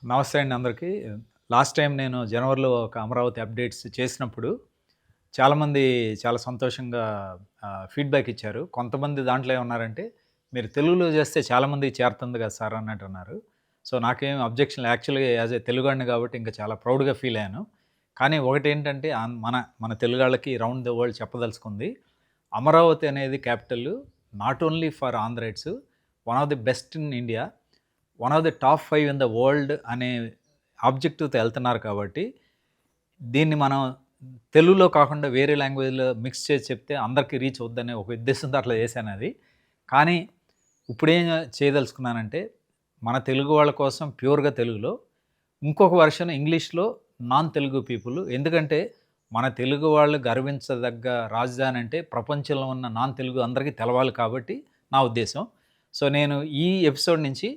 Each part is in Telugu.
నమస్తే అండి అందరికీ. లాస్ట్ టైం నేను జనవరిలో ఒక అమరావతి అప్డేట్స్ చేసినప్పుడు చాలామంది చాలా సంతోషంగా ఫీడ్‌బ్యాక్ ఇచ్చారు. కొంతమంది దాంట్లో ఏమన్నారంటే, "మీరు తెలుగులో చేస్తే చాలామందికి చేరుతుంది కదా సార్" అన్నట్టు అన్నారు. సో, నాకేం అబ్జెక్షన్ యాక్చువల్‌గా యాస్ ఎ తెలుగాడిని కాబట్టి ఇంకా చాలా ప్రౌడ్‌గా ఫీల్ అయ్యాను. కానీ ఒకటేంటంటే మన మన తెలుగాళ్ళకి రౌండ్ ద వరల్డ్ చెప్పదలుచుకుంది. అమరావతి అనేది capital not only for Andhraites, one of the best in India, one of the top 5 in the world అనే ఆబ్జెక్టివ్‌తో ఎళ్తున్నారు కాబట్టి, దీన్ని మనం తెలుగులో కాకుండా వేరే లాంగ్వేజ్‌లో మిక్స్ చేసి చెప్తే అందరికి రీచ్ అవుద్దనే ఒక ఉద్దేశంతో అట్లా చేశానది. కానీ ఇప్పుడేం చేయదలుచుకున్నానంటే, మన తెలుగు వాళ్ళ కోసం ప్యూర్‌గా తెలుగులో, ఇంకొక వెర్షన్ ఇంగ్లీష్‌లో నాన్ తెలుగు పీపుల్. ఎందుకంటే, మన తెలుగు వాళ్ళు గర్వించదగ్గ రాజధాని అంటే ప్రపంచంలో ఉన్న నాన్ తెలుగు అందరికీ తెలవాలి కాబట్టి నా ఉద్దేశం. సో, నేను ఈ ఎపిసోడ్ నుంచి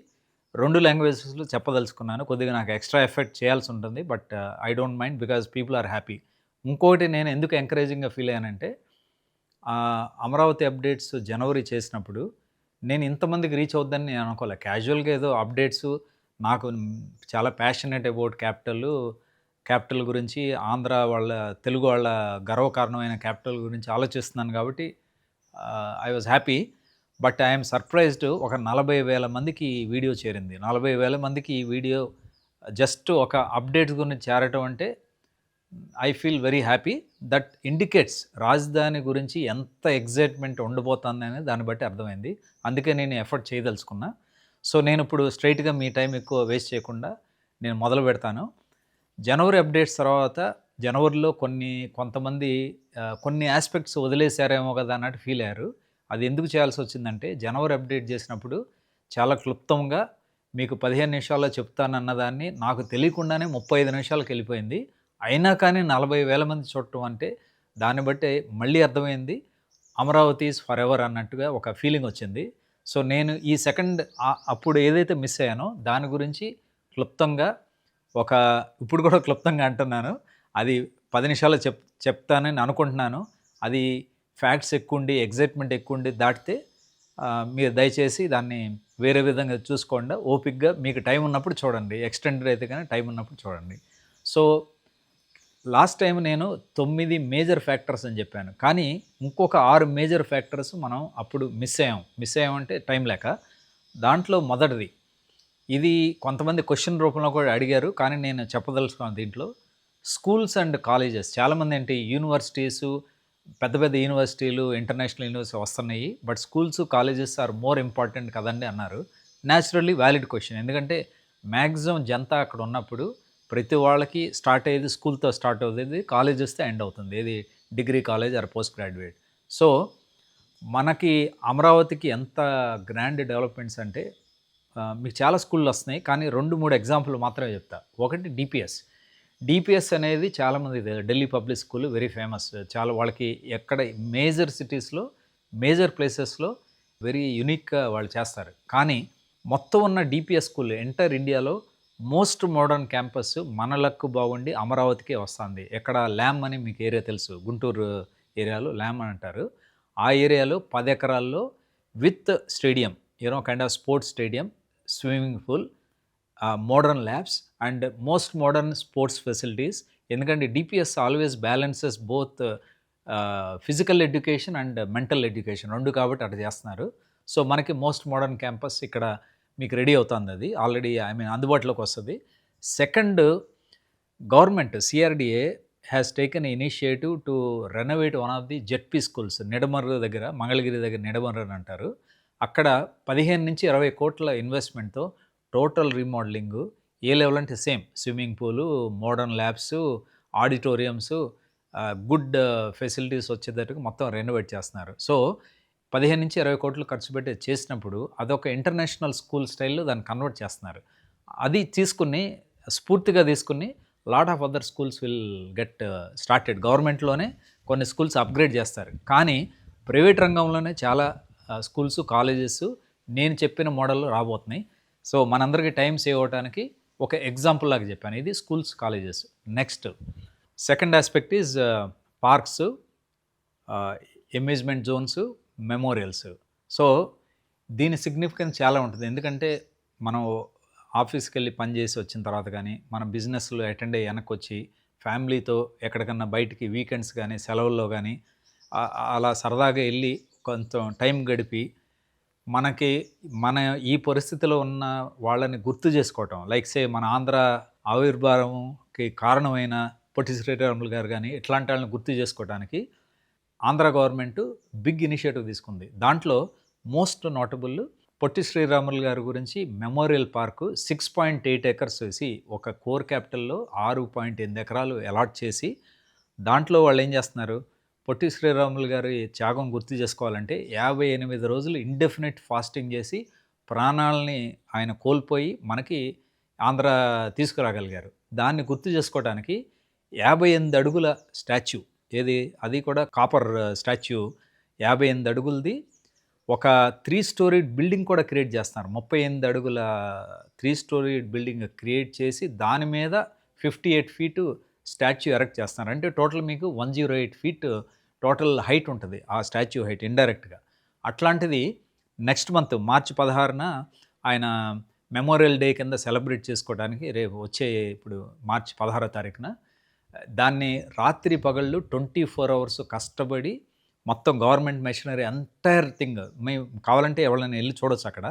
2 లాంగ్వేజెస్‌లో చెప్పదలుచుకున్నాను. కొద్దిగా నాకు ఎక్స్‌ట్రా ఎఫర్ట్ చేయాల్సుంటుంది. But I don't mind because people are happy. ఇంకోటి నేను ఎందుకు ఎంకరేజింగ్‌గా ఫీల్ అయ్యానంటే, అమరావతి అప్డేట్స్ జనవరి చేసినప్పుడు నేను ఇంతమందికి రీచ్ అవుద్దని నేను అనుకోలే. క్యాజువల్‌గా ఏదో అప్డేట్సు నాకు చాలా ప్యాషనేట్ అబౌట్ క్యాపిటల్ గురించి, ఆంధ్ర వాళ్ళ తెలుగు వాళ్ళ గర్వకారణమైన క్యాపిటల్ గురించి ఆలోచిస్తున్నాను కాబట్టి I was happy. But I am surprised, ఒక 40,000 మందికి ఈ వీడియో చేరింది. 40,000 మందికి ఈ వీడియో జస్ట్ ఒక అప్డేట్స్ గురించి చేరటం అంటే I feel very happy. That indicates రాజధాని గురించి ఎంత ఎక్సైట్‌మెంట్ ఉండబోతుందనేది దాన్ని బట్టి అర్థమైంది. అందుకే నేను ఎఫర్ట్ చేయదలుచుకున్నా. సో, నేనిప్పుడు స్ట్రెయిట్‌గా మీ టైం ఎక్కువ వేస్ట్ చేయకుండా నేను మొదలు పెడతాను. జనవరి అప్డేట్స్ తర్వాత జనవరిలో కొంతమంది కొన్ని యాస్పెక్ట్స్ వదిలేసారేమో కదా అన్నట్టు ఫీల్ అయ్యారు. అది ఎందుకు చేయాల్సొచ్చిందంటే, జనవరి అప్డేట్ చేసినప్పుడు చాలా క్లుప్తంగా మీకు 15 నిమిషాల్లో చెప్తానన్నదాన్ని నాకు తెలియకుండానే 35 నిమిషాలకెళ్ళిపోయింది. అయినా కానీ 40,000 మంది చూడటం అంటే, దాన్ని బట్టే మళ్ళీ అర్థమైంది. అమరావతి ఈజ్ ఫరెవర్ అన్నట్టుగా ఒక ఫీలింగొచ్చింది. సో, నేను ఈ సెకండ్ అప్పుడు ఏదైతే మిస్ అయ్యానో దాని గురించి క్లుప్తంగా ఒక ఇప్పుడు కూడా క్లుప్తంగా అంటున్నాను. అది 10 నిమిషాల్లో చెప్తానని అనుకుంటున్నాను. అది ఫ్యాక్ట్స్ ఎక్కువుండి, ఎక్సైట్‌మెంట్ ఎక్కువుండి దాటితే మీరు దయచేసి దాన్ని వేరే విధంగా చూసుకోండా. ఓపికగా మీకు టైం ఉన్నప్పుడు చూడండి. ఎక్స్‌టెండెడ్ అయితే గాని టైం ఉన్నప్పుడు చూడండి. సో, లాస్ట్ టైమ్ నేను 9 మేజర్ ఫ్యాక్టర్స్ అని చెప్పాను. కానీ ఇంకొక 6 మేజర్ ఫ్యాక్టర్స్ మనం అప్పుడు మిస్ అయ్యాం. మిస్ అయ్యామంటే టైం లేక. దాంట్లో మొదటిది, ఇది కొంతమంది క్వెషన్ రూపంలో కూడా అడిగారు. కానీ నేను చెప్పదలుచుకున్నాను దీంట్లో. స్కూల్స్ అండ్ కాలేజెస్ చాలామంది ఏంటి యూనివర్సిటీసు, పెద్ద పెద్ద యూనివర్సిటీలు, ఇంటర్నేషనల్ యూనివర్సిటీ వస్తున్నాయి. But schools, colleges are more important కదండీ అన్నారు. Naturally valid question. ఎందుకంటే మాక్సిమం జనతా అక్కడ ఉన్నప్పుడు ప్రతి వాళ్ళకి స్టార్ట్ అయ్యేది స్కూల్‌తో స్టార్ట్ అవుతది. కాలేజెస్‌తో ఎండ్ అవుతుంది. ఏది degree college or post graduate. So, మనకి అమరావతికి ఎంత గ్రాండ్ డెవలప్‌మెంట్స్ అంటే మీకు చాలా స్కూళ్ళొస్తున్నాయి. కానీ 2, 3 ఎగ్జాంపుల్ మాత్రమే చెప్తా. ఒకటి డీపీఎస్. డీపీఎస్ అనేది చాలామందికి తెలీదు. Delhi public school very famous. చాలా వాళ్ళకి ఎక్కడ మేజర్ సిటీస్‌లో, మేజర్ ప్లేసెస్‌లో వెరీ యూనిక్‌గా వాళ్ళు చేస్తారు. కానీ మొత్తం ఉన్న డీపీఎస్ స్కూల్ ఎంటైర్ ఇండియాలో మోస్ట్ మోడర్న్ క్యాంపస్ మన లక్ బాగుండి అమరావతికే వస్తుంది. ఎక్కడ ల్యామ్ అని మీకు ఏరియా తెలుసు. గుంటూరు ఏరియాలో ల్యామ్ అని అంటారు. ఆ ఏరియాలో 10 ఎకరాల్లో with stadium, kind of sports stadium, swimming pool, modern labs and most modern sports facilities. ఎందుకంటే DPS always balances both physical education and mental education 2 కాబట్టి అట్లా చేస్తున్నారు. సో, మనకి మోస్ట్ మోడర్న్ క్యాంపస్ ఇక్కడ మీకు రెడీ అవుతుందది. ఆల్రెడీ అందుబాటులోకి వస్తది. Second, government CRDA has taken initiative to renovate one of the ZP schools. Nidamarru దగ్గర, మంగళగిరి దగ్గర నిడమర్రు అని అంటారు. అక్కడ 15-20 కోట్ల ఇన్వెస్ట్‌మెంట్‌తో టోటల్ రీమోడలింగు. ఏ లెవెల్ అంటే సేమ్ స్విమ్మింగ్ పూలు, modern labs, auditoriums, good facilities వచ్చేటట్టుగా మొత్తం రెనోవేట్ చేస్తున్నారు. సో, 15-20 కోట్లు ఖర్చు పెట్టి చేసినప్పుడు అదొక ఇంటర్నేషనల్ స్కూల్ స్టైల్‌లో దాన్ని కన్వర్ట్ చేస్తున్నారు. అది తీసుకొని స్ఫూర్తిగా తీసుకొని lot of other schools will get started. గవర్నమెంట్‌లోనే కొన్ని స్కూల్స్ అప్‌గ్రేడ్ చేస్తారు. కానీ ప్రైవేట్ రంగంలోనే చాలా స్కూల్స్, కాలేజెస్ నేను చెప్పిన మోడల్‌లో రాబోతున్నాయి. సో, మనందరికీ టైం సేవ్ అవ్వటానికి ఒక ఎగ్జాంపుల్ లాగా చెప్పాను. ఇది schools, colleges. Next second aspect is parks, amusement zones, memorials. So, దీని సిగ్నిఫికెన్స్ చాలా ఉంటుంది. ఎందుకంటే మనం ఆఫీస్‌కెళ్ళి పని చేసి వచ్చిన తర్వాత గానీ, మన బిజినెస్‌లో అటెండ్ అయ్యి వెనక్కొచ్చి, ఫ్యామిలీతో ఎక్కడికన్నా బయటికి వీకెండ్స్ గానీ, సెలవుల్లో గానీ అలా సరదాగా ఎళ్ళి కొంచెం టైం గడిపి, మనకి మన ఈ పరిస్థితిలో ఉన్న వాళ్ళని గుర్తు చేసుకోవటం. లైక్ సే మన ఆంధ్ర ఆవిర్భావంకి కారణమైన పొట్టి శ్రీరాములు గారు గానీ, ఇట్లాంటి వాళ్ళని గుర్తు చేసుకోవటానికి ఆంధ్ర గవర్నమెంటు బిగ్ ఇనిషియేటివ్ తీసుకుంది. దాంట్లో మోస్ట్ నోటబుల్ పొట్టి శ్రీరాములు గారి గురించి మెమోరియల్ పార్కు 6.8 ఎకర్స్ వేసి, ఒక కోర్ క్యాపిటల్‌లో 6.8 ఎకరాలు అలాట్ చేసి, దాంట్లో వాళ్ళేం చేస్తున్నారు, పొట్టి శ్రీరాములు గారి త్యాగం గుర్తు చేసుకోవాలంటే 58 రోజులు ఇండెఫినిట్ ఫాస్టింగ్ చేసి, ప్రాణాలని ఆయన కోల్పోయి మనకి ఆంధ్ర తీసుకురాగలిగారు. దాన్ని గుర్తు చేసుకోవడానికి 58 అడుగుల స్టాచ్యూ, ఏది అది కూడా కాపర్ స్టాచ్యూ 58 అడుగులది. ఒక 3 స్టోరీడ్ బిల్డింగ్ కూడా క్రియేట్ చేస్తున్నారు. 38 అడుగుల 3 స్టోరీడ్ బిల్డింగ్ క్రియేట్ చేసి, దాని మీద 58 ఫీటు స్టాచ్యూ ఎరెక్ట్ చేస్తున్నారు. అంటే టోటల్ మీకు 108 ఫీట్ టోటల్ హైట్ ఉంటుంది, ఆ స్టాచ్యూ హైట్ ఇండైరెక్ట్‌గా. అట్లాంటిది నెక్స్ట్ మంత్ మార్చి 16న ఆయన మెమోరియల్ డే కింద సెలబ్రేట్ చేసుకోవడానికి రేపు వచ్చే ఇప్పుడు మార్చి 16వ తారీఖున దాన్ని రాత్రి పగళ్ళు 24 అవర్స్ కష్టపడి మొత్తం గవర్నమెంట్ మెషినరీ ఎంటైర్ థింగ్ మేము కావాలంటే ఎవరైనా వెళ్ళి చూడొచ్చు అక్కడ.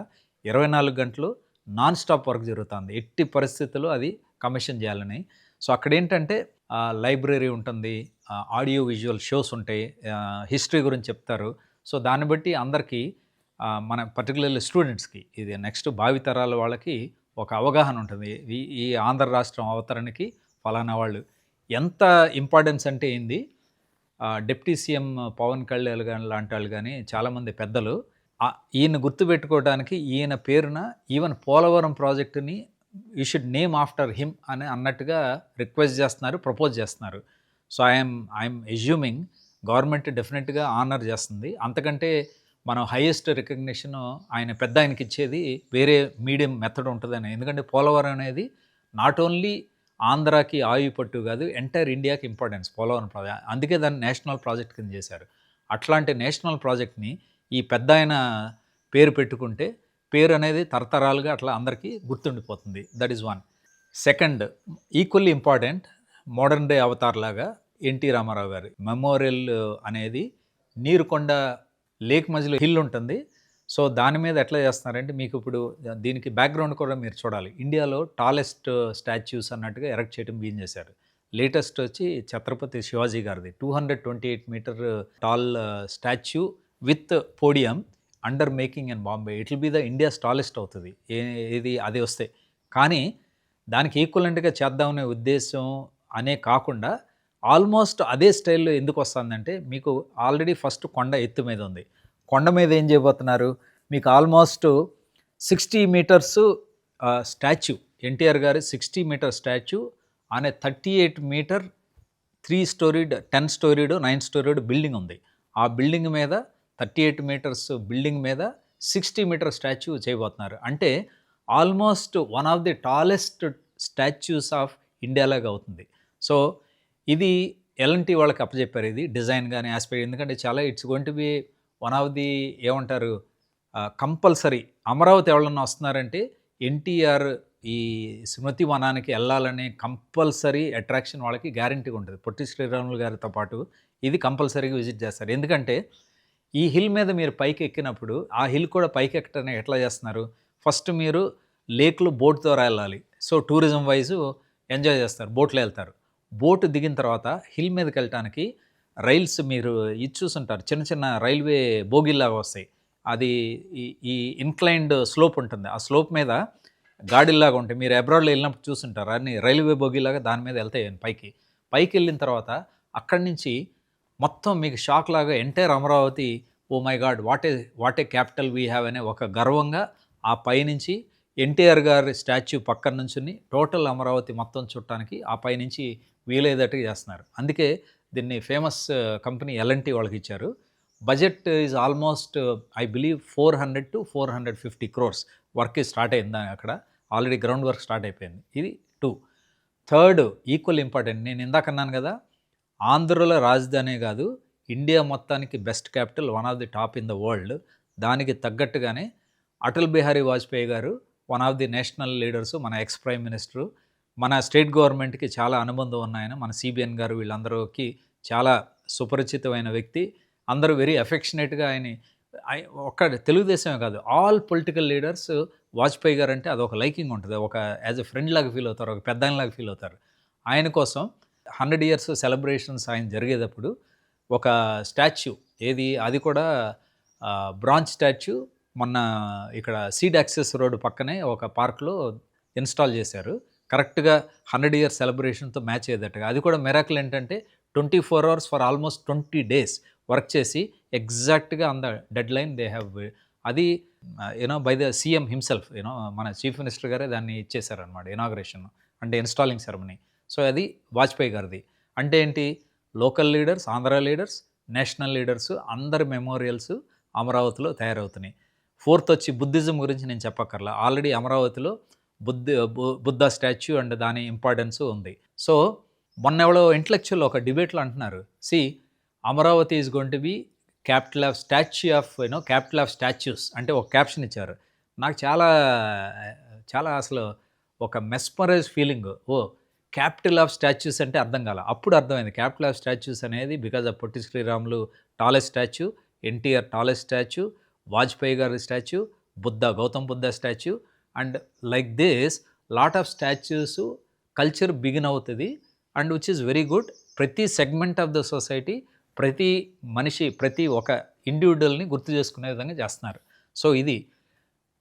24 గంటలు నాన్ స్టాప్ వర్క్ జరుగుతుంది. ఎట్టి పరిస్థితుల్లో అది కమిషన్ చేయాలని. సో అక్కడేంటంటే లైబ్రరీ ఉంటుంది, ఆడియో విజువల్ షోస్ ఉంటాయి, హిస్టరీ గురించి చెప్తారు. సో దాన్ని బట్టి అందరికీ మన పర్టికులర్లీ స్టూడెంట్స్‌కి ఇది నెక్స్ట్ భావితరాల వాళ్ళకి ఒక అవగాహన ఉంటుంది. ఈ ఆంధ్ర రాష్ట్రం అవతరణకి ఫలానా వాళ్ళు ఎంత ఇంపార్టెన్స్ అంటే ఏంది. డిప్యూటీ సీఎం పవన్ కళ్యాణ్ గాని లాంటి వాళ్ళు కానీ చాలామంది పెద్దలు ఈయన గుర్తుపెట్టుకోవడానికి ఈయన పేరున ఈవెన్ పోలవరం ప్రాజెక్టుని you should name after him అని అన్నట్టుగా రిక్వెస్ట్ చేస్తున్నారు, ప్రపోజ్ చేస్తున్నారు. సో ఐఎమ్ అజ్యూమింగ్ గవర్నమెంట్ డెఫినెట్గా ఆనర్ చేస్తుంది. అంతకంటే మనం హైయెస్ట్ రికగ్నిషన్ ఆయన పెద్ద ఆయనకి ఇచ్చేది వేరే మీడియం మెథడ్ ఉంటుందని. ఎందుకంటే పోలవరం అనేది నాట్ ఓన్లీ ఆంధ్రాకి ఆయువు పట్టు కాదు, ఎంటైర్ ఇండియాకి ఇంపార్టెన్స్ పోలవరం ప్రాజెక్ట్. అందుకే దాన్ని నేషనల్ ప్రాజెక్ట్ కింద చేశారు. అట్లాంటి నేషనల్ ప్రాజెక్ట్ని ఈ పెద్ద ఆయన పేరు పెట్టుకుంటే పేరు అనేది తరతరాలుగా అట్లా అందరికీ గుర్తుండిపోతుంది. That is one. Second, equally important modern day Avatar లాగా ఎన్టీ రామారావు గారి మెమోరియల్ అనేది నీరుకొండ లేక్ మధ్యలో హిల్ ఉంటుంది. సో దాని మీద ఎట్లా చేస్తున్నారంటే మీకు ఇప్పుడు దీనికి బ్యాక్గ్రౌండ్ కూడా మీరు చూడాలి. ఇండియాలో టాలెస్ట్ స్టాచ్యూస్ అన్నట్టుగా ఎరెక్ట్ చేయడం బిగిన్ చేశారు. లేటెస్ట్ వచ్చి ఛత్రపతి శివాజీ గారిది 228 metre tall statue with podium under making in Bombay. It will be the India's tallest అవుతుంది ఇది అది వస్తే. కానీ దానికి ఈక్వలెంట్గా చేద్దామనే ఉద్దేశం అనే కాకుండా ఆల్మోస్ట్ అదే స్టైల్లో ఎందుకు వస్తుందంటే మీకు ఆల్రెడీ ఫస్ట్ కొండ ఎత్తు మీద ఉంది. కొండ మీద ఏం చేయబోతున్నారు, మీకు ఆల్మోస్ట్ 60 మీటర్స్ స్టాచ్యూ, ఎన్టీఆర్ గారి 60 మీటర్ స్టాచ్యూ అనే 38 metre 3 storeyed 10 storeyed 9 storeyed building ఉంది. ఆ బిల్డింగ్ మీద 38 మీటర్స్ బిల్డింగ్ మీద 60 మీటర్ స్టాచ్యూ చేయబోతున్నారు. అంటే almost one of the tallest statues of India లాగా అవుతుంది. సో ఇది ఎల్ఎన్టీ వాళ్ళకి అప్పచెప్పారు, ఇది డిజైన్ కానీ ఆస్పెక్ట్. ఎందుకంటే చాలా it's going to B one of the ఏమంటారు కంపల్సరీ. అమరావతి ఎవరన్నా వస్తున్నారంటే ఎన్టీఆర్ ఈ స్మృతి వనానికి వెళ్ళాలనే కంపల్సరీ అట్రాక్షన్ వాళ్ళకి గ్యారంటీగా ఉంటుంది. పొట్టి శ్రీరాములు గారితో పాటు ఇది కంపల్సరీగా విజిట్ చేస్తారు. ఎందుకంటే ఈ హిల్ మీద మీరు పైకి ఎక్కినప్పుడు ఆ హిల్ కూడా పైకి ఎక్కడానికి ఎట్లా చేస్తున్నారు, ఫస్ట్ మీరు లేక్లో బోట్తో వెళ్ళాలి. సో టూరిజం వైజు ఎంజాయ్ చేస్తారు, బోట్లో వెళ్తారు. బోటు దిగిన తర్వాత హిల్ మీదకి వెళ్ళటానికి రైల్స్ మీరు ఇది చూసుంటారు, చిన్న చిన్న రైల్వే బోగిల్లాగా వస్తాయి. అది ఈ ఇన్క్లైన్డ్ స్లోప్ ఉంటుంది. ఆ స్లోప్ మీద గాడిల్లాగా ఉంటాయి. మీరు అబ్రాడ్లో వెళ్ళినప్పుడు చూసుంటారు, అన్ని రైల్వే బోగిలాగా దాని మీద వెళ్తాయి పైకి. పైకి వెళ్ళిన తర్వాత అక్కడి నుంచి మొత్తం మీకు షాక్ లాగా entire Amaravati, oh my god what a capital we have అనే ఒక గర్వంగా ఆ పైనుంచి ఎన్టీఆర్ గారి స్టాచ్యూ పక్కన నుంచుని టోటల్ అమరావతి మొత్తం చుట్టానికి ఆ పైనుంచి వీలయ్యేటట్టుగా చేస్తున్నారు. అందుకే దీన్ని ఫేమస్ కంపెనీ ఎల్ఎన్టీ వాళ్ళకి ఇచ్చారు. Budget is almost I believe 400 to 450 crores work start అయింది అక్కడ. ఆల్రెడీ గ్రౌండ్ వర్క్ స్టార్ట్ అయిపోయింది. ఇది 2. థర్డ్ ఈక్వల్ ఇంపార్టెంట్, నేను ఇందాక అన్నాను కదా, ఆంధ్రలో రాజధానే కాదు ఇండియా మొత్తానికి best capital, one of the top in the world. దానికి తగ్గట్టుగానే అటల్ బిహారీ వాజ్పేయి గారు one of the national leaders, మన ఎక్స్ ప్రైమ్ మినిస్టరు, మన స్టేట్ గవర్నమెంట్‌కి చాలా అనుబంధం ఉన్నాయన. మన సిబిఎన్ గారు వీళ్ళందరికి చాలా సుపరిచితమైన వ్యక్తి. అందరూ వెరీ అఫెక్షనేట్‌గా ఒక్క తెలుగుదేశమే కాదు, all political leaders Vajpayee guarantee అదొక లైకింగ్ ఉంటది. ఒక యాజ్ ఎ ఫ్రెండ్ లాగా ఫీల్ అవుతారు. ఒక పెద్దాయనలాగా ఫీల్ అవుతారు. ఆయన కోసం 100 ఇయర్స్ సెలబ్రేషన్స్ ఆయన జరిగేటప్పుడు ఒక స్టాచ్యూ, అది కూడా బ్రాంజ్ స్టాచ్యూ మొన్న ఇక్కడ సీడ్ యాక్సెస్ రోడ్ పక్కనే ఒక పార్క్‌లో ఇన్‌స్టాల్ చేశారు. కరెక్ట్‌గా 100 ఇయర్స్ సెలబ్రేషన్‌తో మ్యాచ్ అయ్యేటట్టుగా. అది కూడా మిరాకిల్ ఏంటంటే 24 hours for almost 20 days work చేసి ఎగ్జాక్ట్‌గా on the deadline they have అది బై ద సీఎం హిమ్సెల్ఫ్ మన చీఫ్ మినిస్టర్ గారే దాన్ని ఇచ్చేసారనమాట ఇనాగరేషన్, అంటే ఇన్‌స్టాలింగ్ సెరమనీ. సో అది వాజ్పేయి గారిది. అంటే ఏంటి, local leaders, Andhra leaders, national leaders అందరి మెమోరియల్స్ అమరావతిలో తయారవుతున్నాయి. ఫోర్త్ వచ్చి బుద్ధిజం గురించి నేను చెప్పక్కర్లా. ఆల్రెడీ అమరావతిలో బుద్ధ స్టాచ్యూ అండ్ దాని ఇంపార్టెన్స్ ఉంది. సో మొన్నెవడో ఇంటలెక్చువల్ ఒక డిబేట్లో అంటున్నారు, Amaravati is going to be capital of capital of statues అంటే ఒక క్యాప్షన్ ఇచ్చారు. నాకు చాలా అసలు ఒక mesmerise feeling. Capital of statues అంటే అర్థం కాల. అప్పుడు అర్థమైంది క్యాపిటల్ ఆఫ్ స్టాచ్యూస్ అనేది because of Potti Sriramulu tallest statue, NTR tallest statue, Vajpayee గారి statue, Gautam Buddha statue, and like this lot of statues culture begin అవుతుంది. And which is very good. ప్రతి సెగ్మెంట్ ఆఫ్ ద సొసైటీ, ప్రతి మనిషి, ప్రతి ఒక ఇండివిజువల్ని గుర్తు చేసుకునే విధంగా చేస్తున్నారు. So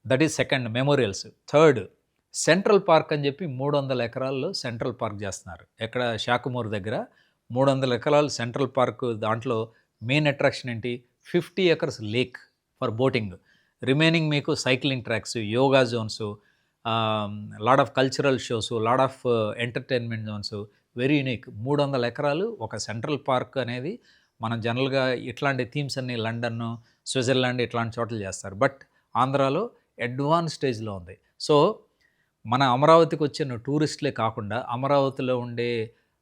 that is second, memorials. Third, central park అని చెప్పి 300 ఎకరాల్లో సెంట్రల్ పార్క్ చేస్తున్నారు. ఎక్కడ, శాఖమూరు దగ్గర 300 ఎకరాలు సెంట్రల్ పార్క్. దాంట్లో మెయిన్ అట్రాక్షన్ ఏంటి, 50 acres lake for boating, remaining మీకు cycling tracks, yoga zones, lot of cultural shows, lot of entertainment zones, very unique. 300 ఎకరాలు ఒక సెంట్రల్ పార్క్ అనేది మనం జనరల్గా ఇట్లాంటి థీమ్స్ అన్ని లండన్, స్విట్జర్లాండ్ ఇట్లాంటి చోట్ల చేస్తారు. బట్ ఆంధ్రాలో అడ్వాన్స్ స్టేజ్లో ఉంది. సో మన అమరావతికి వచ్చిన టూరిస్టులే కాకుండా అమరావతిలో ఉండే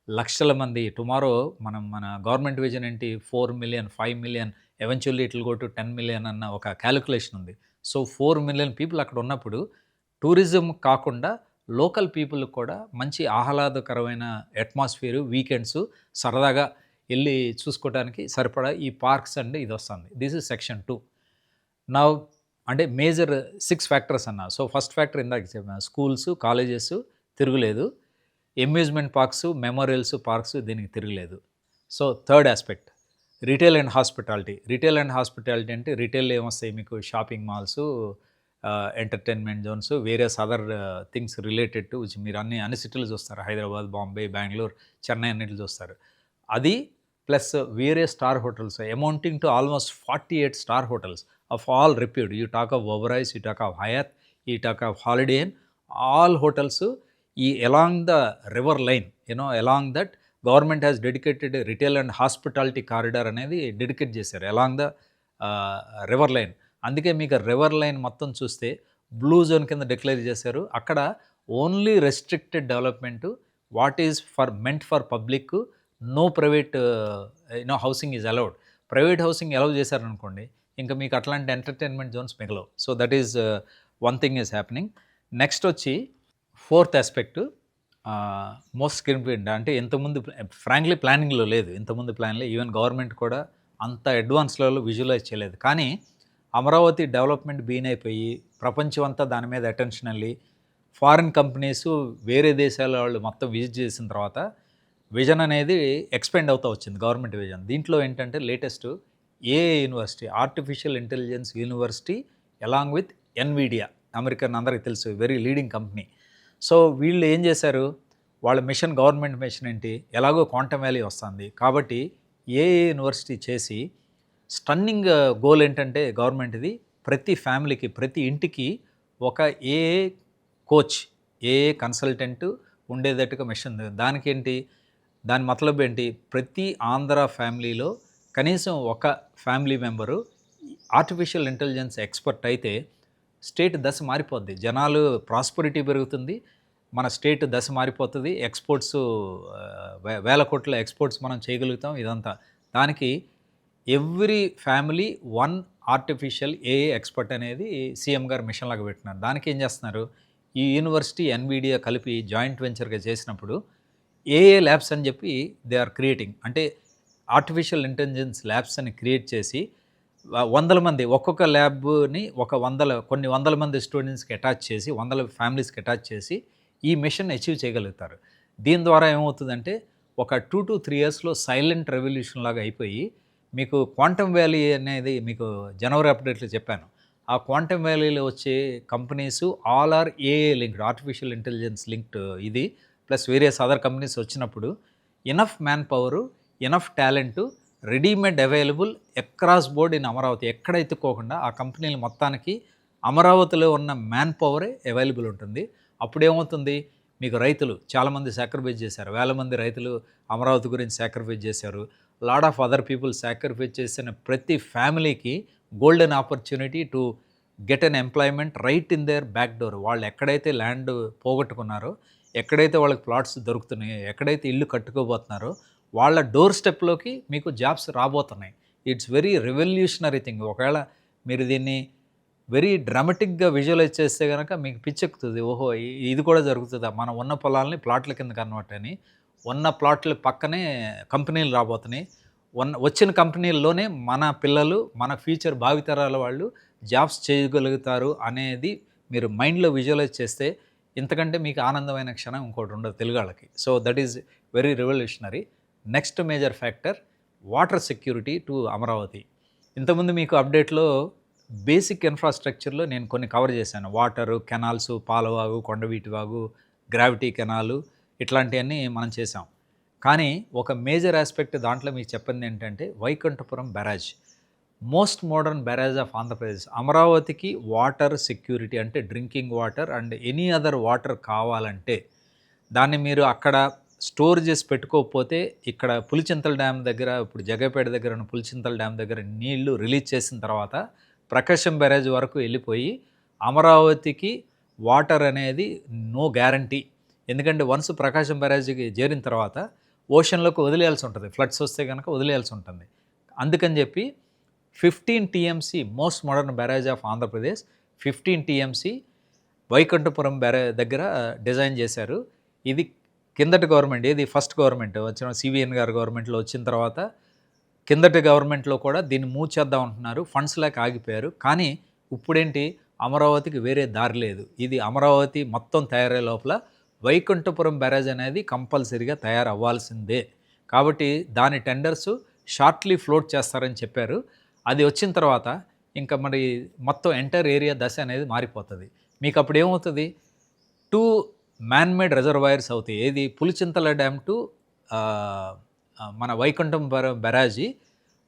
లక్షల మంది, టుమారో మన గవర్నమెంట్ విజన్ ఏంటి, 4 million, 5 million, eventually it will go to 10 million అన్న ఒక క్యాలిక్యులేషన్ ఉంది. సో 4 మిలియన్ పీపుల్ అక్కడ ఉన్నప్పుడు టూరిజం కాకుండా లోకల్ పీపుల్ కూడా మంచి ఆహ్లాదకరమైన అట్మాస్ఫియర్, వీకెండ్స్ సరదాగా వెళ్ళి చూసుకోవడానికి సరిపడా ఈ పార్క్స్ అండ్ ఇది వస్తుంది. This is section 2. నౌ అంటే మేజర్ 6 ఫ్యాక్టర్స్ అన్నా. సో ఫస్ట్ ఫ్యాక్టర్ ఇందాక చెప్పాను, స్కూల్స్, కాలేజెస్ తిరుగులేదు. అమ్యూజ్మెంట్ పార్క్స్, మెమోరియల్స్, పార్క్స్ దీనికి తిరగలేదు. So third aspect, retail and hospitality. Retail and hospitality అంటే రిటైల్లో ఏమొస్తాయి మీకు, shopping malls, entertainment Jones, various other things related to which మీరు అన్ని సిటీలు చూస్తారు. హైదరాబాద్, బాంబే, బెంగళూరు, చెన్నై అన్నిటిని చూస్తారు. అది ప్లస్ వేరే star hotels amounting to almost 48 star hotels of all repute. You talk of Oberoi, you talk of Hyatt, you talk of Holiday Inn, all hotels along the river line, along that government has dedicated a retail and hospitality corridor అనేది డెడికేట్ చేశారు along the రివర్ లైన్. అందుకే మీకు రివర్ లైన్ మొత్తం చూస్తే బ్లూ జోన్ కింద డిక్లేర్ చేశారు. అక్కడ only restricted development, what is meant for public, no private housing is allowed. Private housing allow చేశారనుకోండి, ఇంకా మీకు అట్లాంటి ఎంటర్టైన్మెంట్ జోన్స్ మిగలవు. So that is one thing is happening. Next వచ్చి ఫోర్త్ ఆస్పెక్ట్, మోస్ట్ స్క్రీన్ అంటే ఇంతకుముందు ఫ్రాంక్లీ ప్లానింగ్లో లేదు. ఇంతకుముందు ప్లాన్లో ఈవెన్ గవర్నమెంట్ కూడా అంత అడ్వాన్స్ లెవెల్లో విజువలైజ్ చేయలేదు. కానీ అమరావతి డెవలప్మెంట్ బీన్ అయిపోయి ప్రపంచం అంతా దాని మీద అటెన్షన్ వెళ్ళి ఫారిన్ కంపెనీస్, వేరే దేశాల వాళ్ళు మొత్తం విజిట్ చేసిన తర్వాత విజన్ అనేది ఎక్స్పెండ్ అవుతూ వచ్చింది, గవర్నమెంట్ విజన్. దీంట్లో ఏంటంటే latest AI university, artificial intelligence university along with Nvidia, American అందరికీ తెలుసు, వెరీ లీడింగ్ కంపెనీ. సో వీళ్ళు ఏం చేశారు, వాళ్ళ మిషన్, గవర్నమెంట్ మిషన్ ఏంటి, ఎలాగో క్వాంటమ్ వ్యాలీ వస్తుంది కాబట్టి ఏఐ యూనివర్సిటీ చేసి స్టన్నింగ్ గోల్ ఏంటంటే గవర్నమెంట్ది, ప్రతి ఫ్యామిలీకి, ప్రతి ఇంటికి ఒక ఏఐ కోచ్, ఏఐ కన్సల్టెంట్ ఉండేటట్టుగా మిషన్. దాని మతలబ్ ఏంటి, ప్రతి ఆంధ్ర ఫ్యామిలీలో కనీసం ఒక family member artificial intelligence expert అయితే స్టేట్ దశ మారిపోద్ది, జనాలు ప్రాస్పరిటీ పెరుగుతుంది, మన స్టేట్ దశ మారిపోతుంది, ఎక్స్పోర్ట్స్ వేల కోట్ల ఎక్స్పోర్ట్స్ మనం చేయగలుగుతాం. ఇదంతా దానికి every family 1 artificial AI expert అనేది సీఎం గారు మిషన్ లాగా పెట్టినారు. దానికి ఏం చేస్తున్నారు, ఈ యూనివర్సిటీ, ఎన్విడియా కలిపి జాయింట్ వెంచర్‌గా చేసినప్పుడు ఏఐ ల్యాబ్స్ అని చెప్పి దే ఆర్ క్రియేటింగ్. అంటే ఆర్టిఫిషియల్ ఇంటెలిజెన్స్ ల్యాబ్స్ అని క్రియేట్ చేసి వందల మంది ఒక్కొక్క ల్యాబ్‌ని కొన్ని వందల మంది స్టూడెంట్స్‌కి అటాచ్ చేసి, వందల ఫ్యామిలీస్‌కి అటాచ్ చేసి ఈ మిషన్ అచీవ్ చేయగలుగుతారు. దీని ద్వారా ఏమవుతుందంటే ఒక 2-3 ఇయర్స్‌లో సైలెంట్ రెవల్యూషన్ లాగా అయిపోయి మీకు క్వాంటమ్ వ్యాలీ అనేది మీకు జనవరి అప్డేట్‌లో చెప్పాను. ఆ క్వాంటమ్ వ్యాలీలో వచ్చే companies all are AI linked, artificial intelligence linked ఇది. ప్లస్ వేరియస్ అదర్ కంపెనీస్ వచ్చినప్పుడు enough man power, enough talent, readymade available across board in Amaravati. ఎక్కడ ఎత్తుక్కోకుండా ఆ కంపెనీలు మొత్తానికి అమరావతిలో ఉన్న మ్యాన్ పవరే అవైలబుల్ ఉంటుంది. అప్పుడేమవుతుంది, మీకు రైతులు చాలామంది సాక్రిఫైస్ చేశారు. వేల మంది రైతులు అమరావతి గురించి సాక్రిఫైస్ చేశారు. Lot of other people sacrifice చేసిన ప్రతి ఫ్యామిలీకి golden opportunity to get an employment right in there back door. వాళ్ళు ఎక్కడైతే ల్యాండ్ పోగొట్టుకున్నారో, ఎక్కడైతే వాళ్ళకి ప్లాట్స్ దొరుకుతున్నాయో, ఎక్కడైతే ఇల్లు కట్టుకోబోతున్నారో వాళ్ళ డోర్ స్టెప్లోకి మీకు జాబ్స్ రాబోతున్నాయి. It's very revolutionary thing. ఒకవేళ మీరు దీన్ని వెరీ డ్రామాటిక్గా విజువలైజ్ చేస్తే కనుక మీకు పిచ్చెక్కుతుంది. ఓహో, ఇది కూడా జరుగుతుందా, మనం ఉన్న పొలాలని ప్లాట్ల కింద కన్వర్ట్ అని. ఉన్న ప్లాట్ల పక్కనే కంపెనీలు రాబోతున్నాయి. వచ్చిన కంపెనీల్లోనే మన పిల్లలు, మన ఫ్యూచర్ భావితరాల వాళ్ళు జాబ్స్ చేయగలుగుతారు అనేది మీరు మైండ్లో విజువలైజ్ చేస్తే ఇంతకంటే మీకు ఆనందమైన క్షణం ఇంకోటి ఉండదు తెలుగాళ్ళకి. So that is very revolutionary. Next major factor water security to Amaravati. ఇంతకుముందు మీకు అప్డేట్లో బేసిక్ ఇన్ఫ్రాస్ట్రక్చర్లో నేను కొన్ని కవర్ చేశాను. Water, canals, Palavagu, Kondaveetivagu, gravity canal, ఇట్లాంటివన్నీ మనం చేసాం. కానీ ఒక మేజర్ ఆస్పెక్ట్ దాంట్లో మీకు చెప్పింది ఏంటంటే Vaikunthapuram barrage, most modern barrage of Andhra Pradesh. అమరావతికి వాటర్ సెక్యూరిటీ అంటే drinking water and any other water కావాలంటే దాన్ని మీరు అక్కడ స్టోర్ చేసి పెట్టుకోకపోతే ఇక్కడ పులిచింతల డ్యామ్ దగ్గర, ఇప్పుడు జగపేట దగ్గర ఉన్న పులిచింతల డ్యామ్ దగ్గర నీళ్లు రిలీజ్ చేసిన తర్వాత ప్రకాశం బ్యారేజ్ వరకు వెళ్ళిపోయి అమరావతికి వాటర్ అనేది నో గ్యారంటీ. ఎందుకంటే వన్స్ ప్రకాశం బ్యారేజ్కి చేరిన తర్వాత ఓషన్లోకి వదిలేయాల్సి ఉంటుంది, ఫ్లడ్స్ వస్తే కనుక వదిలేయాల్సి ఉంటుంది. అందుకని చెప్పి 15 TMC most modern barrage of Andhra Pradesh, 15 TMC Vaikunthapuram barrage దగ్గర డిజైన్ చేశారు. ఇది కిందటి గవర్నమెంట్, ఏది ఫస్ట్ గవర్నమెంట్ వచ్చిన సివిఎన్ గారు గవర్నమెంట్లో వచ్చిన తర్వాత కిందటి గవర్నమెంట్లో కూడా దీన్ని మూవ్ చేద్దాం అంటున్నారు. ఫండ్స్ లేక ఆగిపోయారు. కానీ ఇప్పుడేంటి, అమరావతికి వేరే దారి లేదు. ఇది అమరావతి మొత్తం తయారయ్యే లోపల వైకుంఠపురం బ్యారేజ్ అనేది కంపల్సరీగా తయారవ్వాల్సిందే. కాబట్టి దాని టెండర్స్ షార్ట్లీ ఫ్లోట్ చేస్తారని చెప్పారు. అది వచ్చిన తర్వాత ఇంకా మరి మొత్తం ఎంటైర్ ఏరియా దశ అనేది మారిపోతుంది. మీకు అప్పుడు ఏమవుతుంది, 2 మ్యాన్మేడ్ రిజర్వాయర్స్ అవుతాయి. ఏది పులిచింతల డ్యామ్ టు మన Vaikunthapuram barrage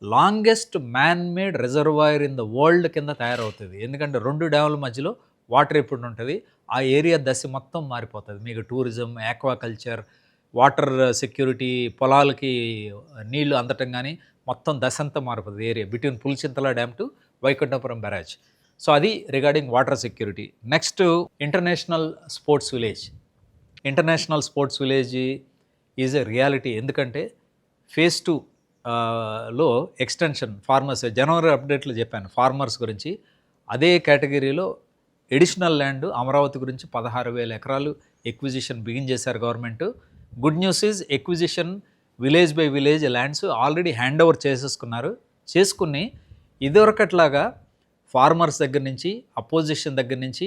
longest manmade reservoir in the world కింద తయారవుతుంది. ఎందుకంటే 2 డ్యాముల మధ్యలో వాటర్ ఎప్పుడు ఉంటుంది, ఆ ఏరియా దశ మొత్తం మారిపోతుంది. మీకు టూరిజం, ఆక్వాకల్చర్, వాటర్ సెక్యూరిటీ, పొలాలకి నీళ్లు అందటం కానీ మొత్తం దశ అంతా మారిపోతుంది area between Pulichintala dam to Vaikunthapuram barrage. So అది regarding water security. Next international sports village. International sports village is a reality. ఎందుకంటే ఫేజ్ 2 లో ఎక్స్టెన్షన్ ఫార్మర్స్, జనవరి అప్డేట్లో చెప్పాను ఫార్మర్స్ గురించి. అదే కేటగిరీలో ఎడిషనల్ ల్యాండ్ అమరావతి గురించి 16,000 ఎకరాలు ఎక్విజిషన్ బిగిన్ చేశారు government. Good news is acquisition village by village lands already hand over చేసుకుని ఇదివరకట్లాగా ఫార్మర్స్ దగ్గర నుంచి, అపోజిషన్ దగ్గర నుంచి,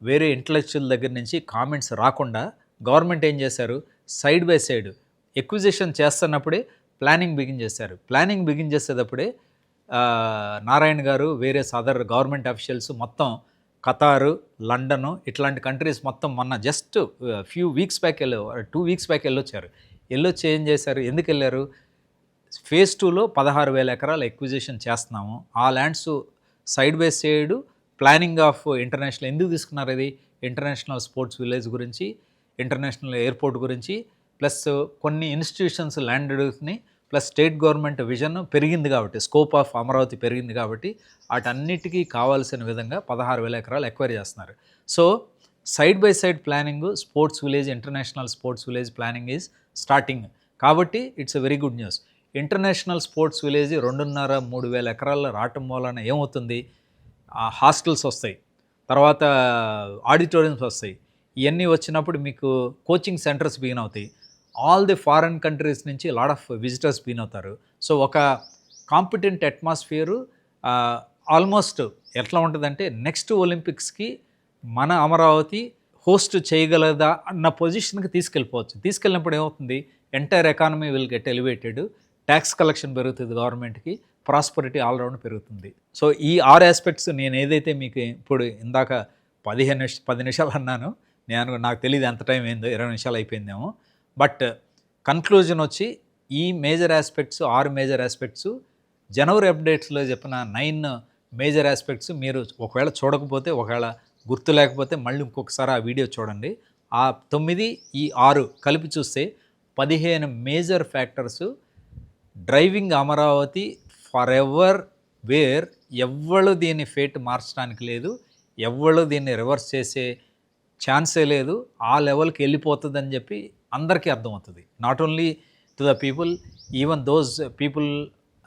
వేరే ఇంటలెక్చువల్ దగ్గర నుంచి కామెంట్స్ రాకుండా గవర్నమెంట్ ఏం చేశారు, సైడ్ బై సైడ్ ఎక్విజిషన్ చేస్తున్నప్పుడే ప్లానింగ్ బిగిన్ చేశారు. ప్లానింగ్ బిగిన్ చేసేటప్పుడే నారాయణ గారు, వేరే అదర్ గవర్నమెంట్ అఫీషియల్స్ మొత్తం ఖతారు, లండను ఇట్లాంటి కంట్రీస్ మొత్తం మొన్న just few weeks back 2 weeks back వెళ్ళొచ్చి ఏం చేశారు, ఎందుకు వెళ్ళారు, ఫేజ్ 2లో 16,000 ఎకరాలు ఎక్విజిషన్ చేస్తున్నాము. ఆ lands side by side planning of international ఎందుకు తీసుకున్నారు, అది ఇంటర్నేషనల్ స్పోర్ట్స్ విలేజ్ గురించి, ఇంటర్నేషనల్ ఎయిర్పోర్ట్ గురించి, ప్లస్ కొన్ని ఇన్స్టిట్యూషన్స్ ల్యాండ్ అడుగుతున్నాయి, ప్లస్ స్టేట్ గవర్నమెంట్ విజన్ పెరిగింది కాబట్టి, స్కోప్ ఆఫ్ అమరావతి పెరిగింది కాబట్టి వాటన్నిటికీ కావాల్సిన విధంగా 16,000 ఎకరాలు ఎక్వైర్ చేస్తున్నారు. So side by side planning sports village, international sports village planning is starting. కాబట్టి it's a very good news. International sports village 2.5-3 వేల ఎకరాల్లో రావటం వలన ఏమవుతుంది, హాస్టల్స్ వస్తాయి, తర్వాత ఆడిటోరియంస్ వస్తాయి. ఇవన్నీ వచ్చినప్పుడు మీకు కోచింగ్ సెంటర్స్ బిగిన్ అవుతాయి. ఆల్ ది ఫారెన్ కంట్రీస్ నుంచి లాట్ ఆఫ్ విజిటర్స్ బిగిన్ అవుతారు. సో ఒక కాంపిటెంట్ అట్మాస్ఫియరు ఆల్మోస్ట్ ఎట్లా ఉంటుందంటే నెక్స్ట్ ఒలింపిక్స్కి మన అమరావతి హోస్ట్ చేయగలదా అన్న పొజిషన్కి తీసుకెళ్ళిపోవచ్చు. తీసుకెళ్ళినప్పుడు ఏమవుతుంది, entire economy will get elevated, tax collection పెరుగుతుంది గవర్నమెంట్కి, ప్రాస్పరిటీ ఆల్రౌండ్ పెరుగుతుంది. సో ఈ 6 ఆస్పెక్ట్స్ నేను ఏదైతే మీకు ఇప్పుడు ఇందాక 10 నిమిషాలు అన్నాను, నాకు తెలియదు ఎంత టైం అయిందో, 20 నిమిషాలు అయిపోయిందేమో. బట్ కన్క్లూజన్ వచ్చి ఈ మేజర్ ఆస్పెక్ట్స్ 6 మేజర్ ఆస్పెక్ట్స్ జనవరి అప్డేట్స్లో చెప్పిన 9 మేజర్ ఆస్పెక్ట్స్ మీరు ఒకవేళ చూడకపోతే, ఒకవేళ గుర్తు లేకపోతే మళ్ళీ ఇంకొకసారి ఆ వీడియో చూడండి. ఆ 9 ఈ 6 కలిపి చూస్తే 15 major factors driving Amaravati forever, where ఎవ్వరు దీన్ని ఫేట్ మార్చడానికి లేదు, ఎవ్వరు దీన్ని రివర్స్ చేసే ఛాన్సే లేదు, ఆ లెవెల్కి వెళ్ళిపోతుందని చెప్పి అందరికీ అర్థమవుతుంది. Not only to the people, even those people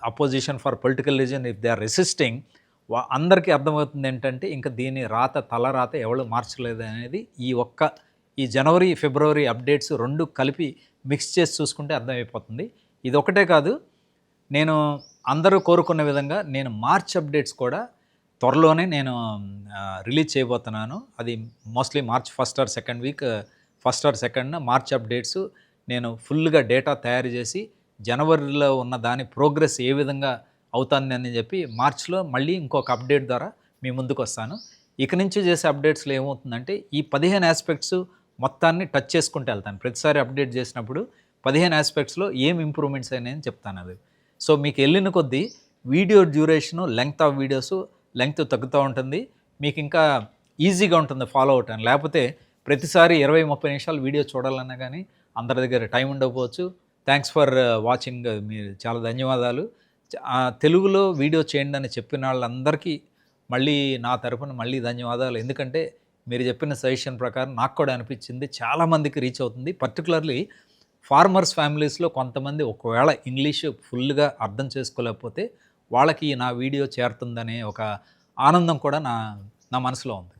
opposition for political reason, if they are resisting, అందరికీ అర్థమవుతుంది ఏంటంటే ఇంకా దీని తల రాత ఎవరు మార్చలేదు అనేది ఈ జనవరి ఫిబ్రవరి అప్డేట్స్ 2 కలిపి మిక్స్ చేసి చూసుకుంటే అర్థమైపోతుంది. ఇది ఒకటే కాదు, నేను అందరూ కోరుకున్న విధంగా నేను మార్చ్ అప్డేట్స్ కూడా త్వరలోనే నేను రిలీజ్ చేయబోతున్నాను. అది mostly March first or second March updates నేను ఫుల్గా డేటా తయారు చేసి జనవరిలో ఉన్న దాని ప్రోగ్రెస్ ఏ విధంగా అవుతుంది అని చెప్పి మార్చ్లో మళ్ళీ ఇంకొక అప్డేట్ ద్వారా మీ ముందుకు వస్తాను. ఇక నుంచి చేసే అప్డేట్స్లో ఏమవుతుందంటే ఈ 15 ఆస్పెక్ట్స్ మొత్తాన్ని టచ్ చేసుకుంటూ వెళ్తాను. ప్రతిసారి అప్డేట్ చేసినప్పుడు 15 ఆస్పెక్ట్స్లో ఏం ఇంప్రూవ్మెంట్స్ అయినాయని చెప్తాను అది. సో మీకు వెళ్ళిన కొద్దీ video duration, length of videos length తగ్గుతూ ఉంటుంది, మీకు ఇంకా ఈజీగా ఉంటుంది ఫాలో అవటానికి. లేకపోతే ప్రతిసారి 20-30 నిమిషాలు వీడియో చూడాలన్నా కానీ అందరి దగ్గర టైం ఉండకపోవచ్చు. థ్యాంక్స్ ఫర్ వాచింగ్, మీరు చాలా ధన్యవాదాలు. తెలుగులో వీడియో చేయండి అని చెప్పిన వాళ్ళందరికీ మళ్ళీ నా తరపున మళ్ళీ ధన్యవాదాలు. ఎందుకంటే మీరు చెప్పిన సజెషన్ ప్రకారం నాకు కూడా అనిపించింది చాలామందికి రీచ్ అవుతుంది. పర్టికులర్లీ ఫార్మర్స్ ఫ్యామిలీస్లో కొంతమంది ఒకవేళ ఇంగ్లీషు ఫుల్గా అర్థం చేసుకోలేకపోతే వాళ్ళకి నా వీడియో చేరుతుందనే ఒక ఆనందం కూడా నా మనసులో ఉంది.